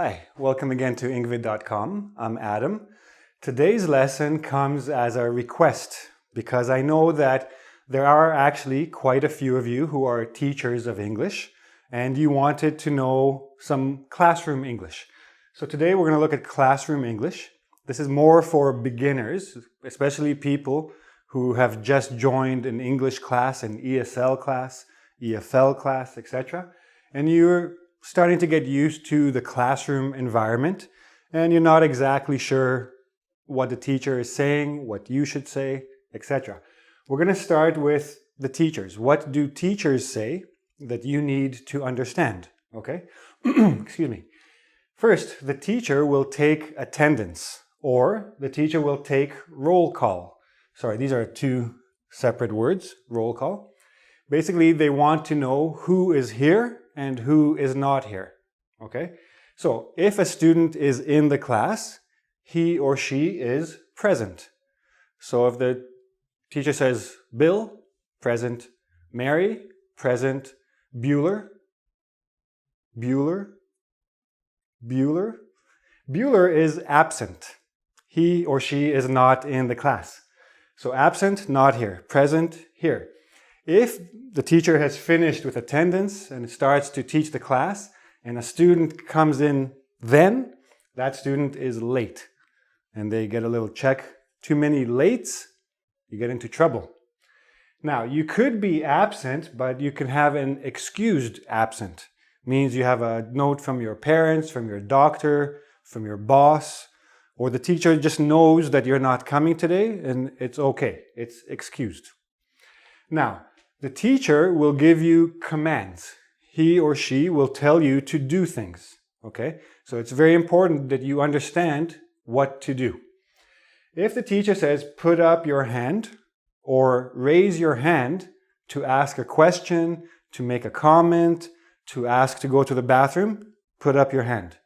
Hi, welcome again to Engvid.com. I'm Adam. Today's lesson comes as a request because I know that there are actually quite a few of you who are teachers of English and you wanted to know some classroom English. So today we're going to look at classroom English. This is more for beginners, especially people who have just joined an English class, an ESL class, EFL class, etc. And you're starting to get used to the classroom environment and you're not exactly sure what the teacher is saying, what you should say, etc. We're going to start with the teachers. What do teachers say that you need to understand? Okay? Excuse me. First, the teacher will take attendance or the teacher will take roll call. Sorry, these are two separate words, roll call. Basically, they want to know who is here and who is not here. Okay? So, if a student is in the class, he or she is present. So, if the teacher says Bill, present. Mary, present. Bueller, Bueller is absent. He or she is not in the class. So, absent, not here. Present, here. If the teacher has finished with attendance and starts to teach the class and a student comes in then, that student is late. And they get a little check. Too many lates, you get into trouble. Now, you could be absent, but you can have an excused absent. Means you have a note from your parents, from your doctor, from your boss, or the teacher just knows that you're not coming today and it's okay. It's excused. Now, the teacher will give you commands. He or she will tell you to do things. Okay? So it's very important that you understand what to do. If the teacher says, put up your hand or raise your hand to ask a question, to make a comment, to ask to go to the bathroom, put up your hand.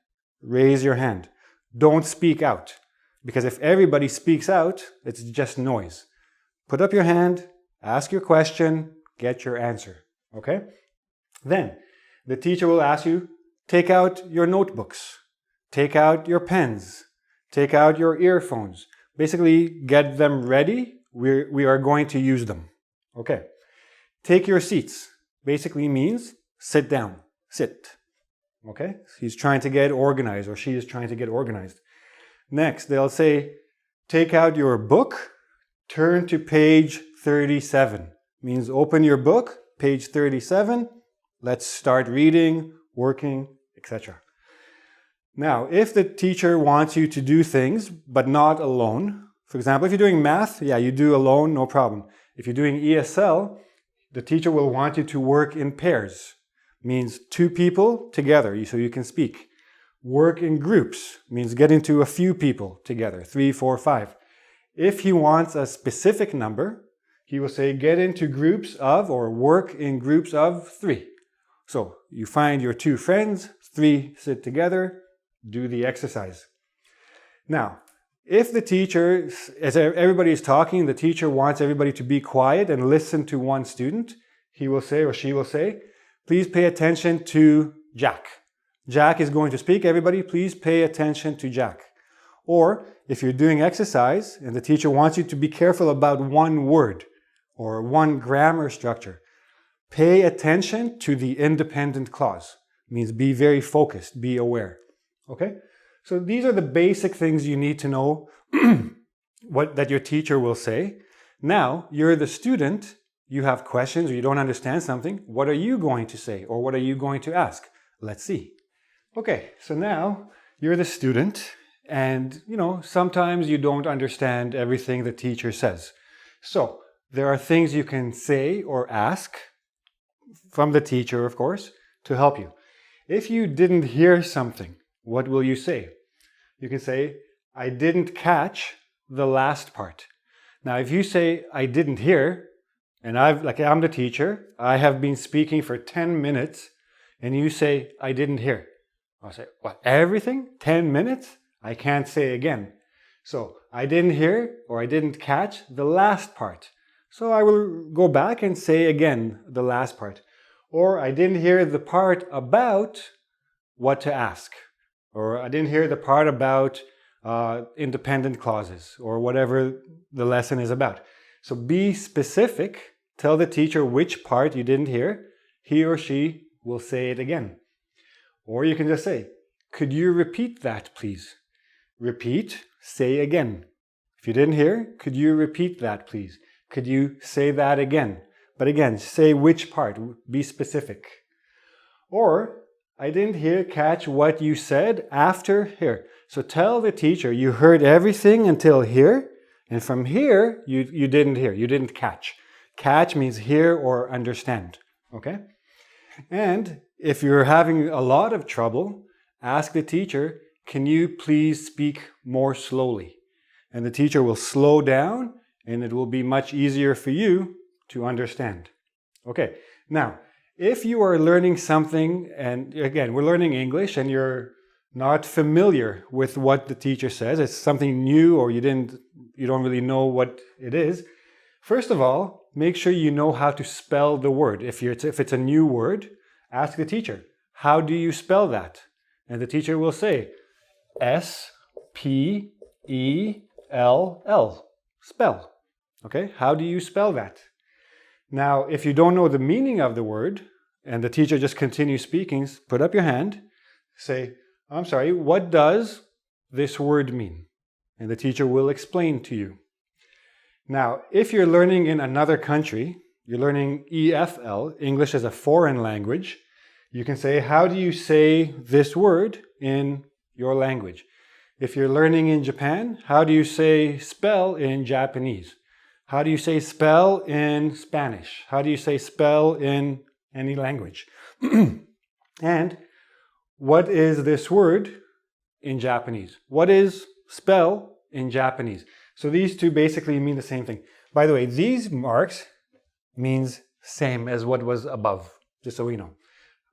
Raise your hand. Don't speak out. Because if everybody speaks out, it's just noise. Put up your hand, ask your question, get your answer. Okay? Then, the teacher will ask you, take out your notebooks, take out your pens, take out your earphones. Basically, get them ready. We are going to use them. Okay. Take your seats. Basically means sit down. Sit. Okay? He's trying to get organized or she is trying to get organized. Next, they'll say, take out your book, turn to page 37. Means open your book, page 37. Let's start reading, working, etc. Now, if the teacher wants you to do things, but not alone, for example, if you're doing math, yeah, you do alone, no problem. If you're doing ESL, the teacher will want you to work in pairs. Means two people together, so you can speak. Work in groups, means get into a few people together, 3, 4, 5. If he wants a specific number, he will say get into groups of or work in groups of 3. So you find your 2 friends, 3 sit together, do the exercise. Now, if the teacher, as everybody is talking, the teacher wants everybody to be quiet and listen to one student, he will say or she will say, please pay attention to Jack. Jack is going to speak. Everybody, please pay attention to Jack. Or if you're doing exercise and the teacher wants you to be careful about one word or one grammar structure, pay attention to the independent clause. It means be very focused, be aware. Okay? So these are the basic things you need to know that your teacher will say. Now, you're the student, you have questions or you don't understand something. What are you going to say or what are you going to ask? Let's see. Okay, so now you're the student and, sometimes you don't understand everything the teacher says. So there are things you can say or ask from the teacher, of course, to help you. If you didn't hear something, what will you say? You can say, I didn't catch the last part. Now, if you say, I didn't hear, and I'm the teacher, I have been speaking for 10 minutes, and you say, I didn't hear. I'll say, what, everything? 10 minutes? I can't say again. So, I didn't hear, or I didn't catch the last part. So I will go back and say again the last part. Or I didn't hear the part about what to ask. Or I didn't hear the part about independent clauses, or whatever the lesson is about. So be specific. Tell the teacher which part you didn't hear. He or she will say it again. Or you can just say, could you repeat that, please? Repeat, say again. If you didn't hear, could you repeat that, please? Could you say that again? But again, say which part. Be specific. Or, I didn't catch what you said after here. So tell the teacher you heard everything until here, and from here you didn't hear, you didn't catch. Catch means hear or understand, okay? And if you're having a lot of trouble, ask the teacher, can you please speak more slowly? And the teacher will slow down, and it will be much easier for you to understand. Okay, now, if you are learning something, and again, we're learning English, and you're not familiar with what the teacher says, it's something new, or you don't really know what it is. First of all, make sure you know how to spell the word. If it's a new word, ask the teacher, how do you spell that? And the teacher will say, S-P-E-L-L, spell. Okay, how do you spell that? Now, if you don't know the meaning of the word, and the teacher just continues speaking, put up your hand, say, I'm sorry, what does this word mean? And the teacher will explain to you. Now, if you're learning in another country, you're learning EFL, English as a foreign language, you can say, how do you say this word in your language? If you're learning in Japan, how do you say spell in Japanese? How do you say spell in Spanish? How do you say spell in any language? And what is this word in Japanese? What is spell in Japanese? So these two basically mean the same thing. By the way, these marks means same as what was above, just so we know.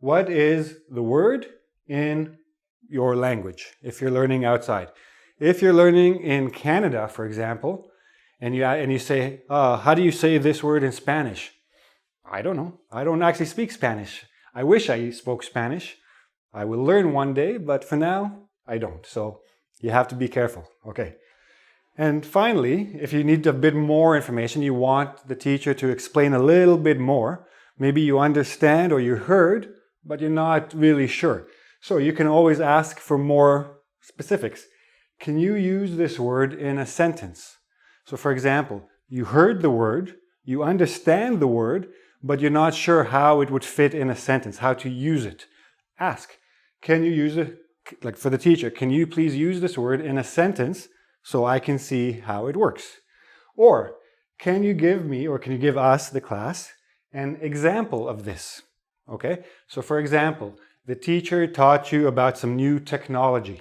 What is the word in your language if you're learning outside? If you're learning in Canada, for example, and you say, how do you say this word in Spanish? I don't know. I don't actually speak Spanish. I wish I spoke Spanish. I will learn one day, but for now, I don't. So you have to be careful, okay? And finally, if you need a bit more information, you want the teacher to explain a little bit more, maybe you understand or you heard, but you're not really sure. So you can always ask for more specifics. Can you use this word in a sentence? So for example, you heard the word, you understand the word, but you're not sure how it would fit in a sentence, how to use it. Ask, can you use it, like for the teacher, can you please use this word in a sentence so I can see how it works? Or can you give me, or can you give us, the class, an example of this? Okay, so for example, the teacher taught you about some new technology.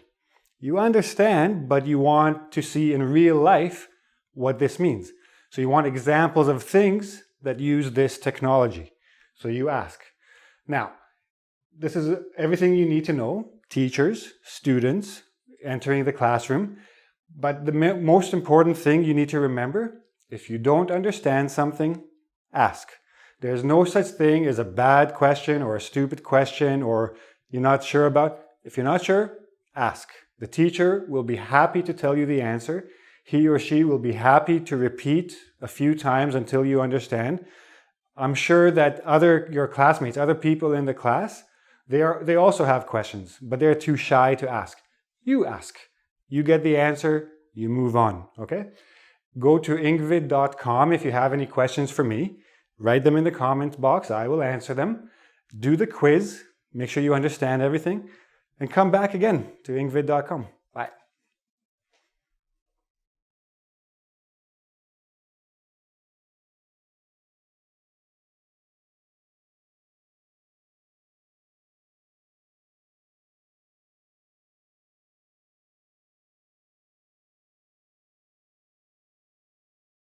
You understand, but you want to see in real life what this means. So you want examples of things that use this technology. So you ask. Now, this is everything you need to know. Teachers, students, entering the classroom. But the most important thing you need to remember, if you don't understand something, ask. There's no such thing as a bad question or a stupid question or you're not sure about. If you're not sure, ask. The teacher will be happy to tell you the answer. He or she will be happy to repeat a few times until you understand. I'm sure that your classmates, other people in the class, they also have questions, but they're too shy to ask. You ask. You get the answer, you move on, okay? Go to ingvid.com if you have any questions for me. Write them in the comment box, I will answer them. Do the quiz, make sure you understand everything, and come back again to ingvid.com.